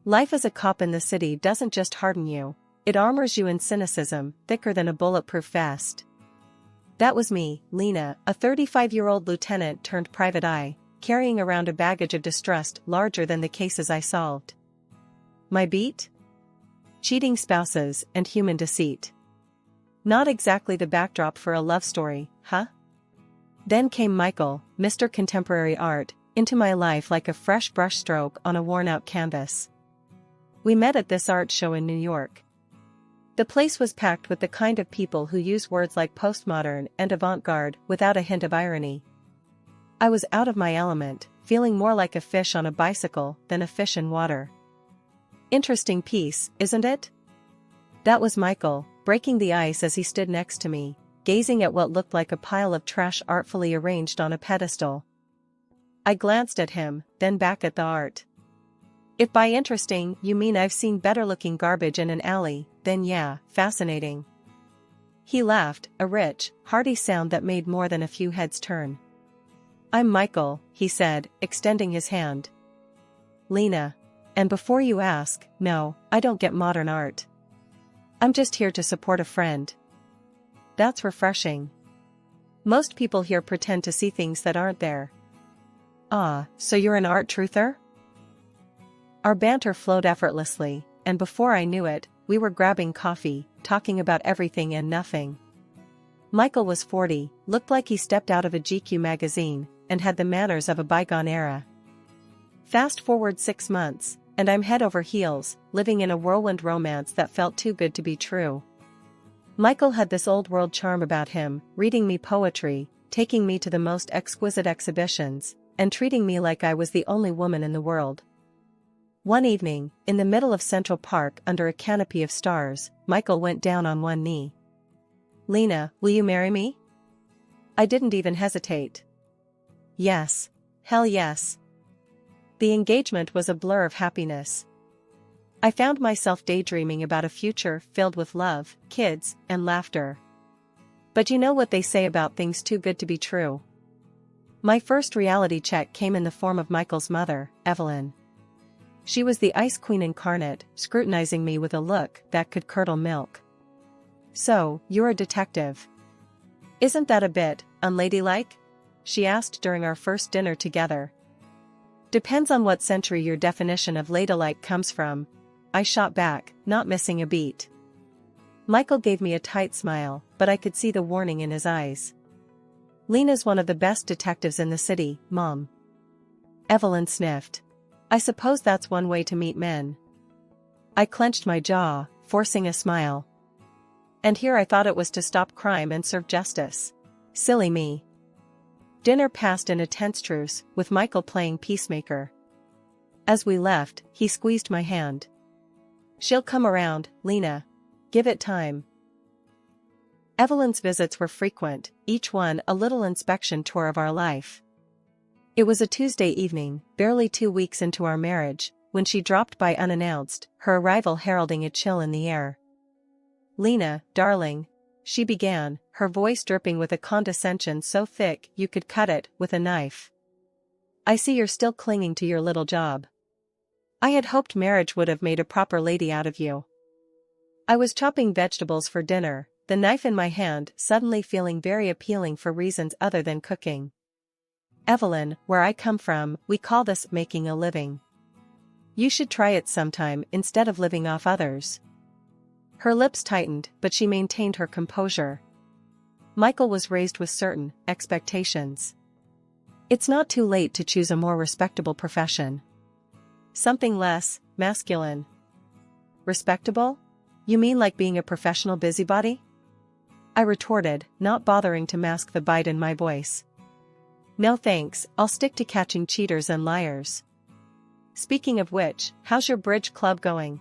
Life as a cop in the city doesn't just harden you, it armors you in cynicism, thicker than a bulletproof vest. That was me, Lena, a 35-year-old lieutenant turned private eye, carrying around a baggage of distrust larger than the cases I solved. My beat? Cheating spouses and human deceit. Not exactly the backdrop for a love story, huh? Then came Michael, Mr. Contemporary Art, into my life like a fresh brushstroke on a worn-out canvas. We met at this art show in New York. The place was packed with the kind of people who use words like postmodern and avant-garde without a hint of irony. I was out of my element, feeling more like a fish on a bicycle than a fish in water. Interesting piece, isn't it? That was Michael, breaking the ice as he stood next to me, gazing at what looked like a pile of trash artfully arranged on a pedestal. I glanced at him, then back at the art. If by interesting you mean I've seen better-looking garbage in an alley, then yeah, fascinating. He laughed, a rich, hearty sound that made more than a few heads turn. I'm Michael, he said, extending his hand. Lena. And before you ask, no, I don't get modern art. I'm just here to support a friend. That's refreshing. Most people here pretend to see things that aren't there. Ah, so you're an art truther? Our banter flowed effortlessly, and before I knew it, we were grabbing coffee, talking about everything and nothing. Michael was 40, looked like he stepped out of a GQ magazine, and had the manners of a bygone era. Fast forward 6 months, and I'm head over heels, living in a whirlwind romance that felt too good to be true. Michael had this old-world charm about him, reading me poetry, taking me to the most exquisite exhibitions, and treating me like I was the only woman in the world. One evening, in the middle of Central Park under a canopy of stars, Michael went down on one knee. Lena, will you marry me? I didn't even hesitate. Yes. Hell yes. The engagement was a blur of happiness. I found myself daydreaming about a future filled with love, kids, and laughter. But you know what they say about things too good to be true. My first reality check came in the form of Michael's mother, Evelyn. She was the ice queen incarnate, scrutinizing me with a look that could curdle milk. So, you're a detective. Isn't that a bit unladylike? She asked during our first dinner together. Depends on what century your definition of ladylike comes from, I shot back, not missing a beat. Michael gave me a tight smile, but I could see the warning in his eyes. Lena's one of the best detectives in the city, Mom. Evelyn sniffed. I suppose that's one way to meet men. I clenched my jaw, forcing a smile. And here I thought it was to stop crime and serve justice. Silly me. Dinner passed in a tense truce, with Michael playing peacemaker. As we left, he squeezed my hand. She'll come around, Lena. Give it time. Evelyn's visits were frequent, each one a little inspection tour of our life. It was a Tuesday evening, barely 2 weeks into our marriage, when she dropped by unannounced, her arrival heralding a chill in the air. Lena, darling, she began, her voice dripping with a condescension so thick you could cut it with a knife. I see you're still clinging to your little job. I had hoped marriage would have made a proper lady out of you. I was chopping vegetables for dinner, the knife in my hand suddenly feeling very appealing for reasons other than cooking. Evelyn, where I come from, we call this making a living. You should try it sometime instead of living off others. Her lips tightened, but she maintained her composure. Michael was raised with certain expectations. It's not too late to choose a more respectable profession. Something less masculine. Respectable? You mean like being a professional busybody? I retorted, not bothering to mask the bite in my voice. No thanks, I'll stick to catching cheaters and liars. Speaking of which, how's your bridge club going?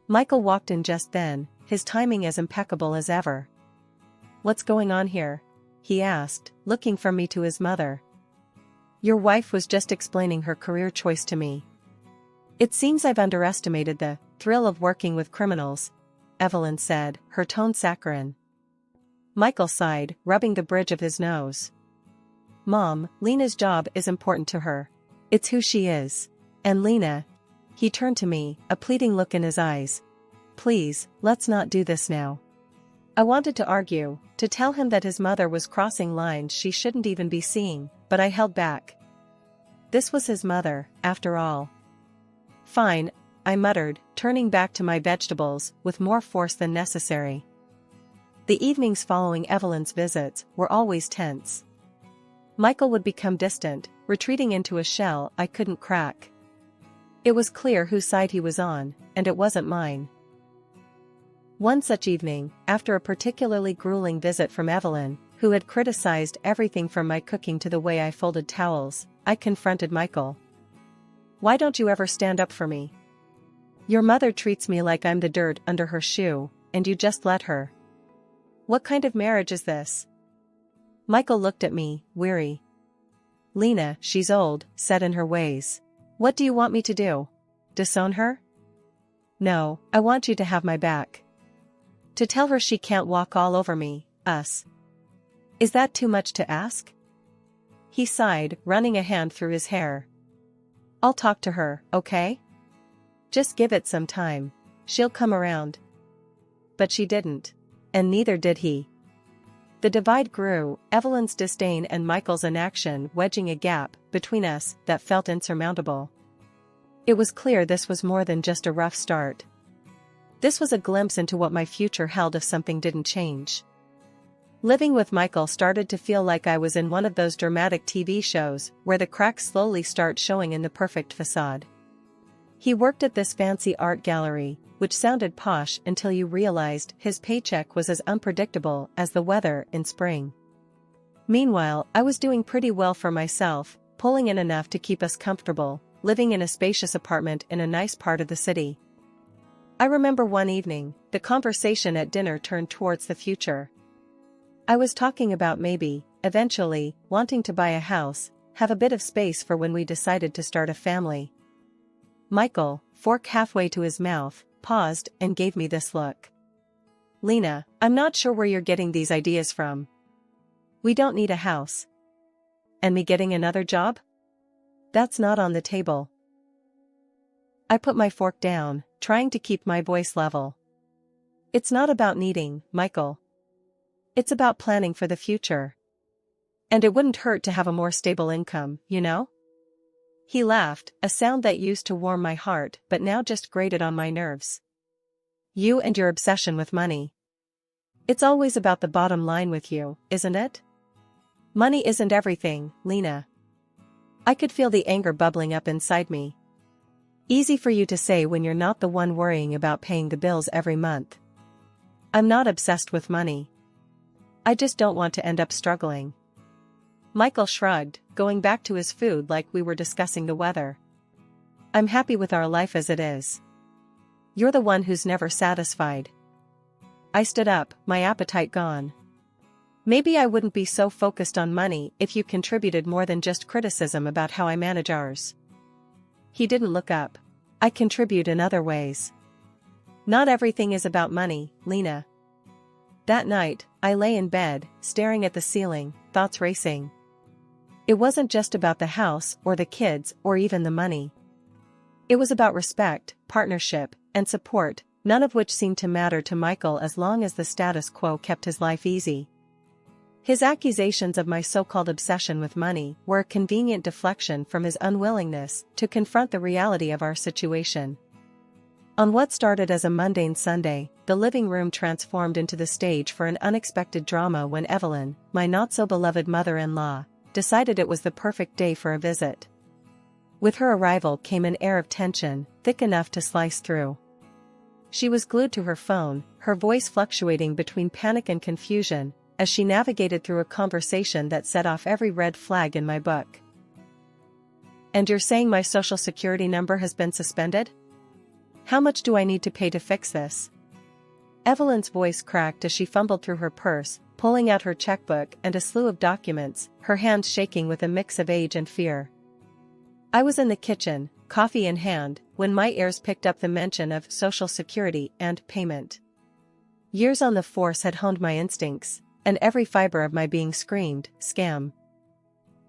Michael walked in just then, his timing as impeccable as ever. What's going on here? He asked, looking from me to his mother. Your wife was just explaining her career choice to me. It seems I've underestimated the thrill of working with criminals, Evelyn said, her tone saccharine. Michael sighed, rubbing the bridge of his nose. Mom, Lena's job is important to her. It's who she is. And Lena, He turned to me, a pleading look in his eyes. Please, let's not do this now. I wanted to argue, to tell him that his mother was crossing lines she shouldn't even be seeing, but I held back. This was his mother, after all. Fine, I muttered, turning back to my vegetables with more force than necessary. The evenings following Evelyn's visits were always tense. Michael would become distant, retreating into a shell I couldn't crack. It was clear whose side he was on, and it wasn't mine. One such evening, after a particularly grueling visit from Evelyn, who had criticized everything from my cooking to the way I folded towels, I confronted Michael. Why don't you ever stand up for me? Your mother treats me like I'm the dirt under her shoe, and you just let her. What kind of marriage is this? Michael looked at me, weary. Lena, she's old, set in her ways. What do you want me to do? Disown her? No, I want you to have my back. To tell her she can't walk all over me, us. Is that too much to ask? He sighed, running a hand through his hair. I'll talk to her, okay? Just give it some time. She'll come around. But she didn't. And neither did he. The divide grew, Evelyn's disdain and Michael's inaction wedging a gap between us that felt insurmountable. It was clear this was more than just a rough start. This was a glimpse into what my future held if something didn't change. Living with Michael started to feel like I was in one of those dramatic TV shows where the cracks slowly start showing in the perfect facade. He worked at this fancy art gallery, which sounded posh until you realized his paycheck was as unpredictable as the weather in spring. Meanwhile, I was doing pretty well for myself, pulling in enough to keep us comfortable, living in a spacious apartment in a nice part of the city. I remember one evening, the conversation at dinner turned towards the future. I was talking about maybe, eventually, wanting to buy a house, have a bit of space for when we decided to start a family. Michael, fork halfway to his mouth, paused and gave me this look. Lena, I'm not sure where you're getting these ideas from. We don't need a house. And me getting another job? That's not on the table. I put my fork down, trying to keep my voice level. It's not about needing, Michael. It's about planning for the future. And it wouldn't hurt to have a more stable income, you know? He laughed, a sound that used to warm my heart but now just grated on my nerves. You and your obsession with money. It's always about the bottom line with you, isn't it? Money isn't everything, Lena. I could feel the anger bubbling up inside me. Easy for you to say when you're not the one worrying about paying the bills every month. I'm not obsessed with money. I just don't want to end up struggling. Michael shrugged, going back to his food like we were discussing the weather. I'm happy with our life as it is. You're the one who's never satisfied. I stood up, my appetite gone. Maybe I wouldn't be so focused on money if you contributed more than just criticism about how I manage ours. He didn't look up. I contribute in other ways. Not everything is about money, Lena. That night, I lay in bed, staring at the ceiling, thoughts racing. It wasn't just about the house or the kids or even the money. It was about respect, partnership, and support, none of which seemed to matter to Michael as long as the status quo kept his life easy. His accusations of my so-called obsession with money were a convenient deflection from his unwillingness to confront the reality of our situation. On what started as a mundane Sunday, the living room transformed into the stage for an unexpected drama when Evelyn, my not-so-beloved mother-in-law, decided it was the perfect day for a visit. With her arrival came an air of tension, thick enough to slice through. She was glued to her phone, her voice fluctuating between panic and confusion, as she navigated through a conversation that set off every red flag in my book. And you're saying my social security number has been suspended? How much do I need to pay to fix this? Evelyn's voice cracked as she fumbled through her purse, pulling out her checkbook and a slew of documents, her hands shaking with a mix of age and fear. I was in the kitchen, coffee in hand, when my ears picked up the mention of Social Security and payment. Years on the force had honed my instincts, and every fiber of my being screamed, scam.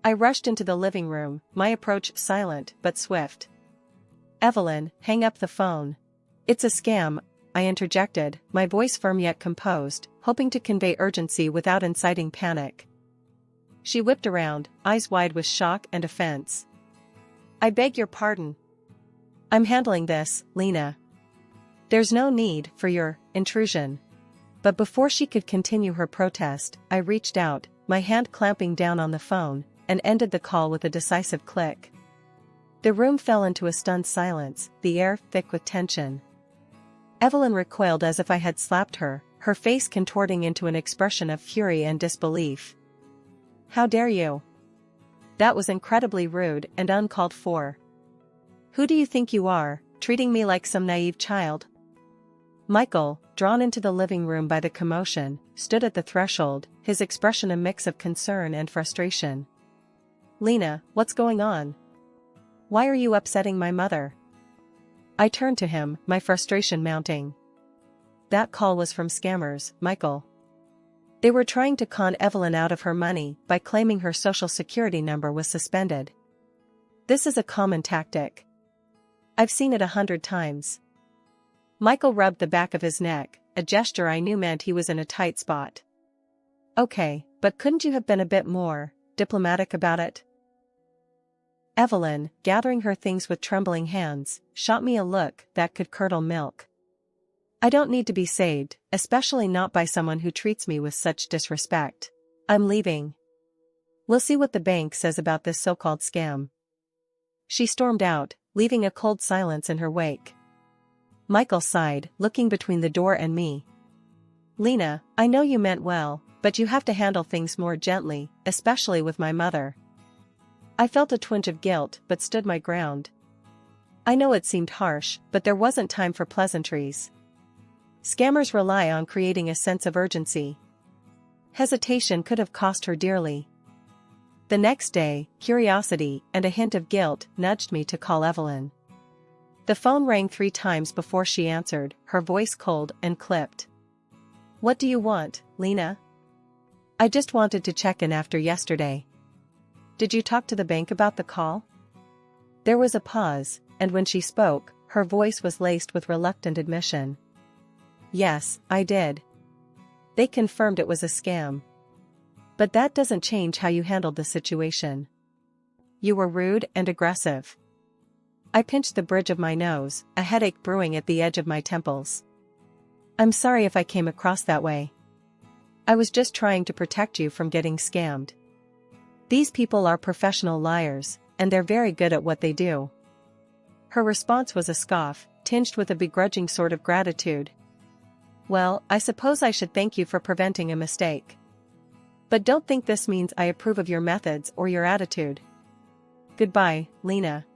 I rushed into the living room, my approach silent but swift. Evelyn, hang up the phone. It's a scam, I interjected, my voice firm yet composed, hoping to convey urgency without inciting panic. She whipped around, eyes wide with shock and offense. I beg your pardon. I'm handling this, Lena. There's no need for your intrusion. But before she could continue her protest, I reached out, my hand clamping down on the phone, and ended the call with a decisive click. The room fell into a stunned silence, the air thick with tension. Evelyn recoiled as if I had slapped her, her face contorting into an expression of fury and disbelief. How dare you? That was incredibly rude and uncalled for. Who do you think you are, treating me like some naive child? Michael, drawn into the living room by the commotion, stood at the threshold, his expression a mix of concern and frustration. Lena, what's going on? Why are you upsetting my mother? I turned to him, my frustration mounting. That call was from scammers, Michael. They were trying to con Evelyn out of her money by claiming her social security number was suspended. This is a common tactic. I've seen it 100 times. Michael rubbed the back of his neck, a gesture I knew meant he was in a tight spot. Okay, but couldn't you have been a bit more diplomatic about it? Evelyn, gathering her things with trembling hands, shot me a look that could curdle milk. I don't need to be saved, especially not by someone who treats me with such disrespect. I'm leaving. We'll see what the bank says about this so-called scam. She stormed out, leaving a cold silence in her wake. Michael sighed, looking between the door and me. Lena, I know you meant well, but you have to handle things more gently, especially with my mother. I felt a twinge of guilt but stood my ground. I know it seemed harsh, but there wasn't time for pleasantries. Scammers rely on creating a sense of urgency. Hesitation could have cost her dearly. The next day, curiosity and a hint of guilt nudged me to call Evelyn. The phone rang 3 times before she answered, her voice cold and clipped. What do you want, Lena? I just wanted to check in after yesterday. Did you talk to the bank about the call? There was a pause, and when she spoke, her voice was laced with reluctant admission. Yes, I did. They confirmed it was a scam. But that doesn't change how you handled the situation. You were rude and aggressive. I pinched the bridge of my nose, a headache brewing at the edge of my temples. I'm sorry if I came across that way. I was just trying to protect you from getting scammed. These people are professional liars, and they're very good at what they do. Her response was a scoff, tinged with a begrudging sort of gratitude. Well, I suppose I should thank you for preventing a mistake. But don't think this means I approve of your methods or your attitude. Goodbye, Lena.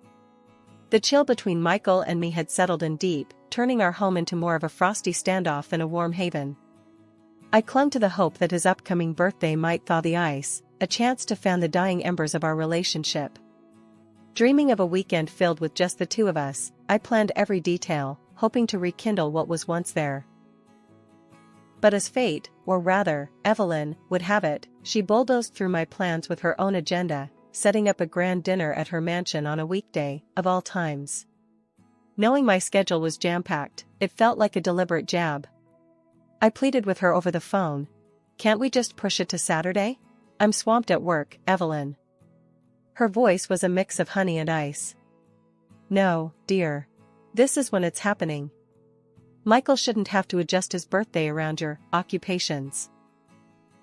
The chill between Michael and me had settled in deep, turning our home into more of a frosty standoff than a warm haven. I clung to the hope that his upcoming birthday might thaw the ice, a chance to fan the dying embers of our relationship. Dreaming of a weekend filled with just the two of us, I planned every detail, hoping to rekindle what was once there. But as fate, or rather, Evelyn, would have it, she bulldozed through my plans with her own agenda, setting up a grand dinner at her mansion on a weekday, of all times. Knowing my schedule was jam-packed, it felt like a deliberate jab. I pleaded with her over the phone. Can't we just push it to Saturday? I'm swamped at work, Evelyn. Her voice was a mix of honey and ice. No, dear. This is when it's happening. Michael shouldn't have to adjust his birthday around your occupations.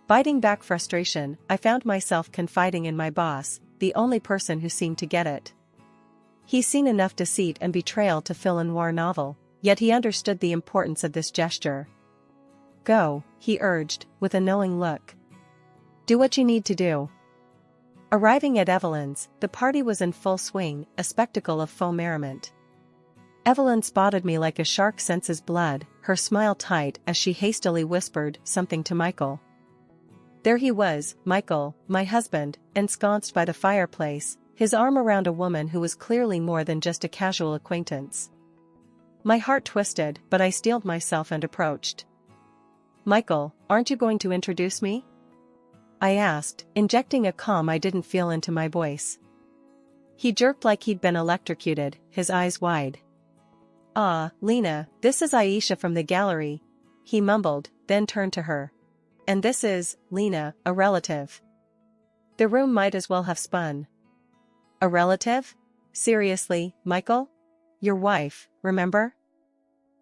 Biting back frustration, I found myself confiding in my boss, the only person who seemed to get it. He's seen enough deceit and betrayal to fill a noir novel, yet he understood the importance of this gesture. Go, he urged, with a knowing look. Do what you need to do. Arriving at Evelyn's, the party was in full swing, a spectacle of faux merriment. Evelyn spotted me like a shark senses blood, her smile tight as she hastily whispered something to Michael. There he was, Michael, my husband, ensconced by the fireplace, his arm around a woman who was clearly more than just a casual acquaintance. My heart twisted, but I steeled myself and approached. Michael, aren't you going to introduce me? I asked, injecting a calm I didn't feel into my voice. He jerked like he'd been electrocuted, his eyes wide. "Ah, Lena, this is Aisha from the gallery," he mumbled, then turned to her. "And this is, Lena, a relative." The room might as well have spun. "A relative? Seriously, Michael? Your wife, remember?"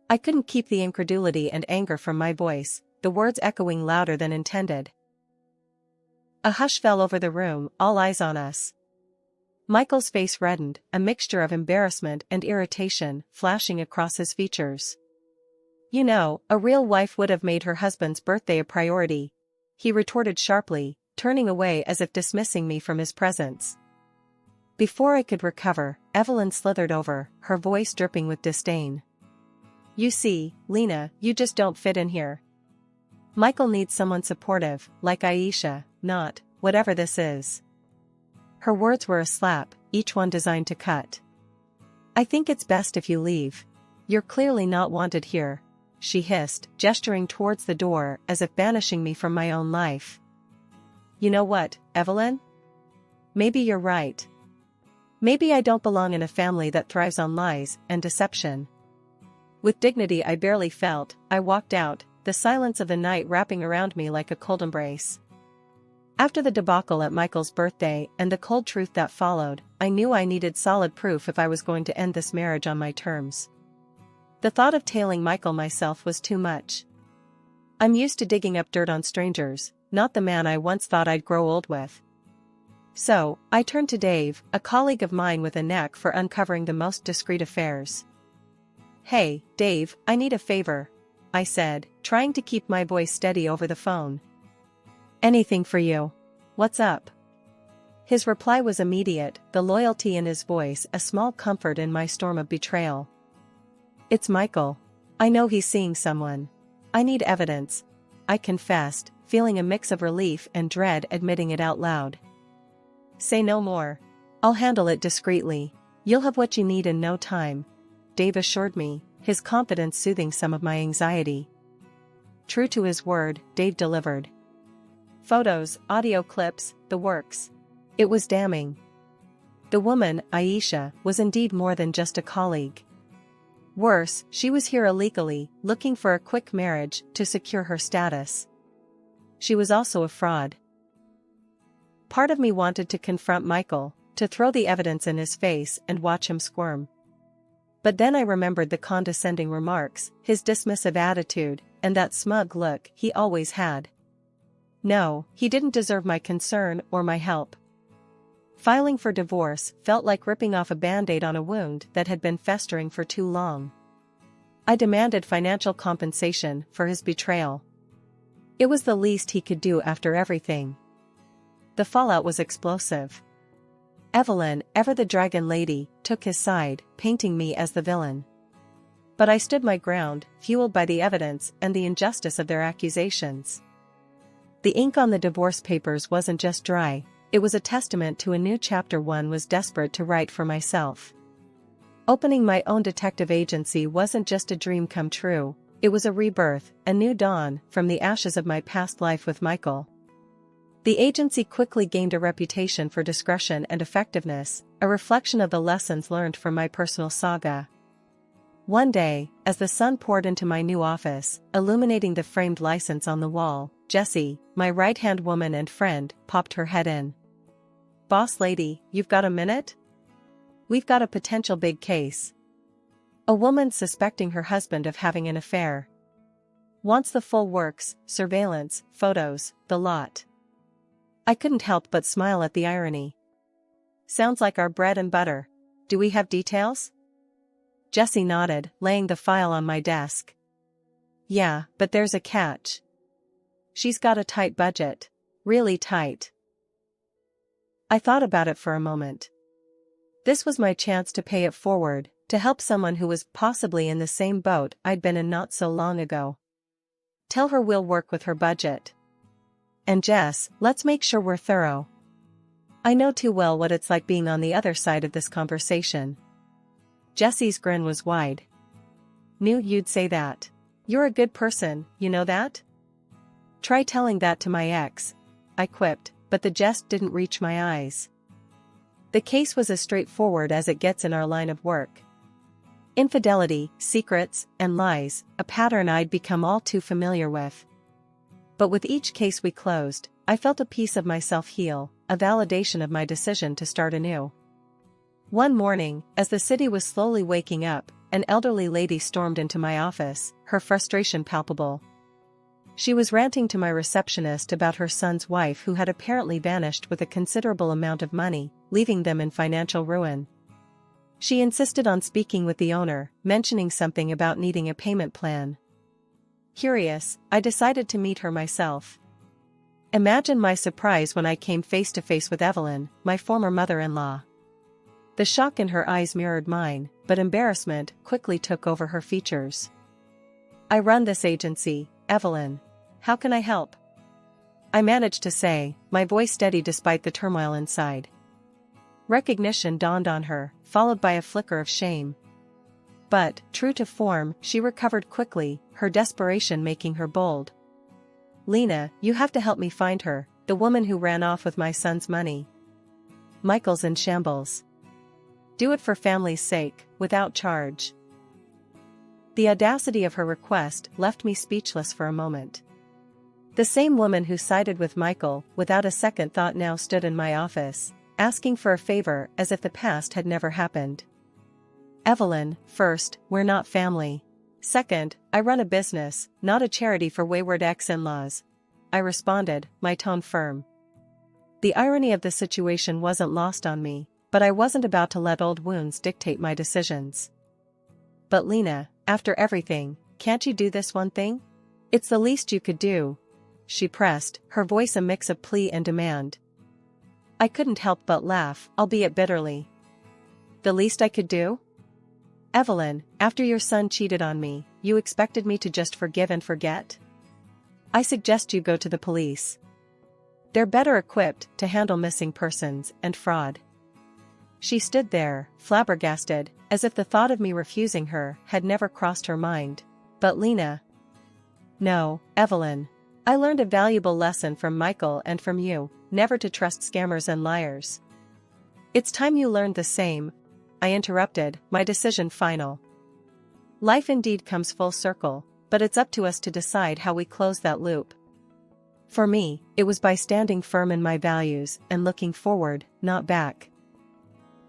I couldn't keep the incredulity and anger from my voice, the words echoing louder than intended. A hush fell over the room, all eyes on us. Michael's face reddened, a mixture of embarrassment and irritation flashing across his features. "You know, a real wife would have made her husband's birthday a priority," he retorted sharply, turning away as if dismissing me from his presence. Before I could recover, Evelyn slithered over, her voice dripping with disdain. "You see, Lena, you just don't fit in here. Michael needs someone supportive, like Aisha, not, whatever this is." Her words were a slap, each one designed to cut. "I think it's best if you leave. You're clearly not wanted here," she hissed, gesturing towards the door as if banishing me from my own life. "You know what, Evelyn? Maybe you're right. Maybe I don't belong in a family that thrives on lies and deception." With dignity I barely felt, I walked out, the silence of the night wrapping around me like a cold embrace. After the debacle at Michael's birthday and the cold truth that followed, I knew I needed solid proof if I was going to end this marriage on my terms. The thought of tailing Michael myself was too much. I'm used to digging up dirt on strangers, not the man I once thought I'd grow old with. So, I turned to Dave, a colleague of mine with a knack for uncovering the most discreet affairs. "Hey, Dave, I need a favor," I said, trying to keep my voice steady over the phone. "Anything for you. What's up?" His reply was immediate, the loyalty in his voice a small comfort in my storm of betrayal. "It's Michael. I know he's seeing someone. I need evidence," I confessed, feeling a mix of relief and dread admitting it out loud. "Say no more. I'll handle it discreetly. You'll have what you need in no time," Dave assured me, his confidence soothing some of my anxiety. True to his word, Dave delivered. Photos, audio clips, the works. It was damning. The woman, Aisha, was indeed more than just a colleague. Worse, she was here illegally, looking for a quick marriage to secure her status. She was also a fraud. Part of me wanted to confront Michael, to throw the evidence in his face and watch him squirm. But then I remembered the condescending remarks, his dismissive attitude, and that smug look he always had. No, he didn't deserve my concern or my help. Filing for divorce felt like ripping off a band-aid on a wound that had been festering for too long. I demanded financial compensation for his betrayal. It was the least he could do after everything. The fallout was explosive. Evelyn, ever the dragon lady, took his side, painting me as the villain. But I stood my ground, fueled by the evidence and the injustice of their accusations. The ink on the divorce papers wasn't just dry, it was a testament to a new chapter one was desperate to write for myself. Opening my own detective agency wasn't just a dream come true, it was a rebirth, a new dawn, from the ashes of my past life with Michael. The agency quickly gained a reputation for discretion and effectiveness, a reflection of the lessons learned from my personal saga. One day, as the sun poured into my new office, illuminating the framed license on the wall, Jessie, my right-hand woman and friend, popped her head in. "Boss lady, you've got a minute? We've got a potential big case. A woman suspecting her husband of having an affair. Wants the full works, surveillance, photos, the lot." I couldn't help but smile at the irony. "Sounds like our bread and butter. Do we have details?" Jessie nodded, laying the file on my desk. "Yeah, but there's a catch. She's got a tight budget. Really tight." I thought about it for a moment. This was my chance to pay it forward, to help someone who was possibly in the same boat I'd been in not so long ago. Tell her we'll work with her budget. And Jess, let's make sure we're thorough. I know too well what it's like being on the other side of this conversation. Jessie's grin was wide. "Knew you'd say that. You're a good person, you know that?" "Try telling that to my ex," I quipped, but the jest didn't reach my eyes. The case was as straightforward as it gets in our line of work. Infidelity, secrets, and lies, a pattern I'd become all too familiar with. But with each case we closed, I felt a piece of myself heal, a validation of my decision to start anew. One morning, as the city was slowly waking up, an elderly lady stormed into my office, her frustration palpable. She was ranting to my receptionist about her son's wife who had apparently vanished with a considerable amount of money, leaving them in financial ruin. She insisted on speaking with the owner, mentioning something about needing a payment plan. Curious, I decided to meet her myself. Imagine my surprise when I came face to face with Evelyn, my former mother-in-law. The shock in her eyes mirrored mine, but embarrassment quickly took over her features. "I run this agency, Evelyn. How can I help?" I managed to say, my voice steady despite the turmoil inside. Recognition dawned on her, followed by a flicker of shame. But, true to form, she recovered quickly, her desperation making her bold. "Lena, you have to help me find her, the woman who ran off with my son's money. Michael's in shambles. Do it for family's sake, without charge." The audacity of her request left me speechless for a moment. The same woman who sided with Michael without a second thought now stood in my office, asking for a favor as if the past had never happened. "Evelyn, first, we're not family. Second, I run a business, not a charity for wayward ex-in-laws," I responded, my tone firm. The irony of the situation wasn't lost on me, but I wasn't about to let old wounds dictate my decisions. "But Lena, after everything, can't you do this one thing? It's the least you could do," she pressed, her voice a mix of plea and demand. I couldn't help but laugh, albeit bitterly. "The least I could do? Evelyn, after your son cheated on me, you expected me to just forgive and forget? I suggest you go to the police. They're better equipped to handle missing persons and fraud." She stood there, flabbergasted, as if the thought of me refusing her had never crossed her mind. "But Lena..." "No, Evelyn. I learned a valuable lesson from Michael and from you, never to trust scammers and liars. It's time you learned the same," I interrupted, my decision final. Life indeed comes full circle, but it's up to us to decide how we close that loop. For me, it was by standing firm in my values and looking forward, not back.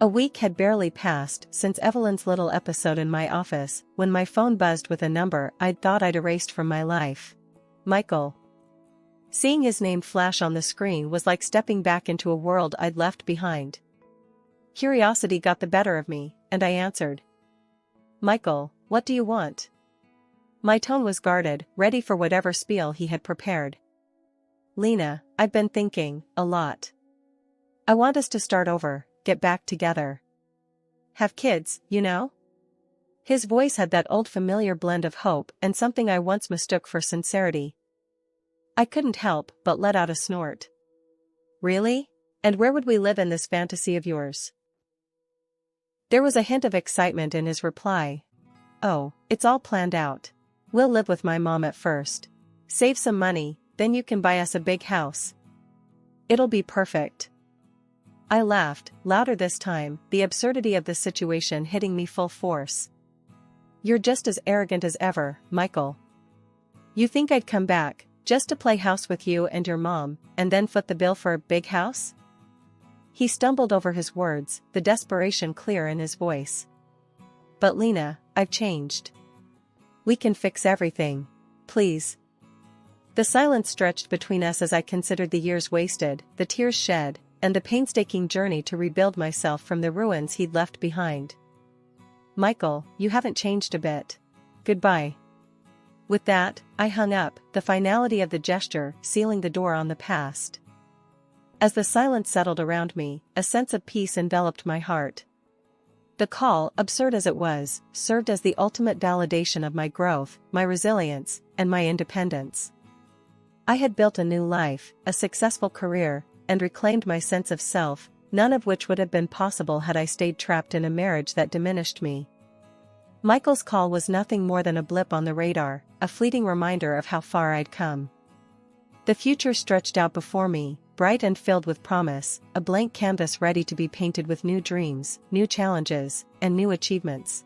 A week had barely passed since Evelyn's little episode in my office, when my phone buzzed with a number I'd thought I'd erased from my life. Michael. Seeing his name flash on the screen was like stepping back into a world I'd left behind. Curiosity got the better of me, and I answered. "Michael, what do you want?" My tone was guarded, ready for whatever spiel he had prepared. "Lena, I've been thinking, a lot. I want us to start over, get back together. Have kids, you know?" His voice had that old familiar blend of hope and something I once mistook for sincerity. I couldn't help but let out a snort. "Really? And where would we live in this fantasy of yours?" There was a hint of excitement in his reply. "Oh, it's all planned out. We'll live with my mom at first. Save some money, then you can buy us a big house. It'll be perfect." I laughed, louder this time, the absurdity of the situation hitting me full force. "You're just as arrogant as ever, Michael. You think I'd come back, just to play house with you and your mom, and then foot the bill for a big house?" He stumbled over his words, the desperation clear in his voice. "But Lena, I've changed. We can fix everything. Please." The silence stretched between us as I considered the years wasted, the tears shed, and the painstaking journey to rebuild myself from the ruins he'd left behind. "Michael, you haven't changed a bit. Goodbye." With that, I hung up, the finality of the gesture sealing the door on the past. As the silence settled around me, a sense of peace enveloped my heart. The call, absurd as it was, served as the ultimate validation of my growth, my resilience, and my independence. I had built a new life, a successful career, and reclaimed my sense of self, none of which would have been possible had I stayed trapped in a marriage that diminished me. Michael's call was nothing more than a blip on the radar, a fleeting reminder of how far I'd come. The future stretched out before me, bright and filled with promise, a blank canvas ready to be painted with new dreams, new challenges, and new achievements.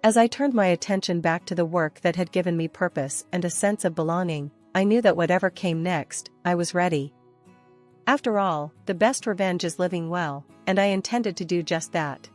As I turned my attention back to the work that had given me purpose and a sense of belonging, I knew that whatever came next, I was ready. After all, the best revenge is living well, and I intended to do just that.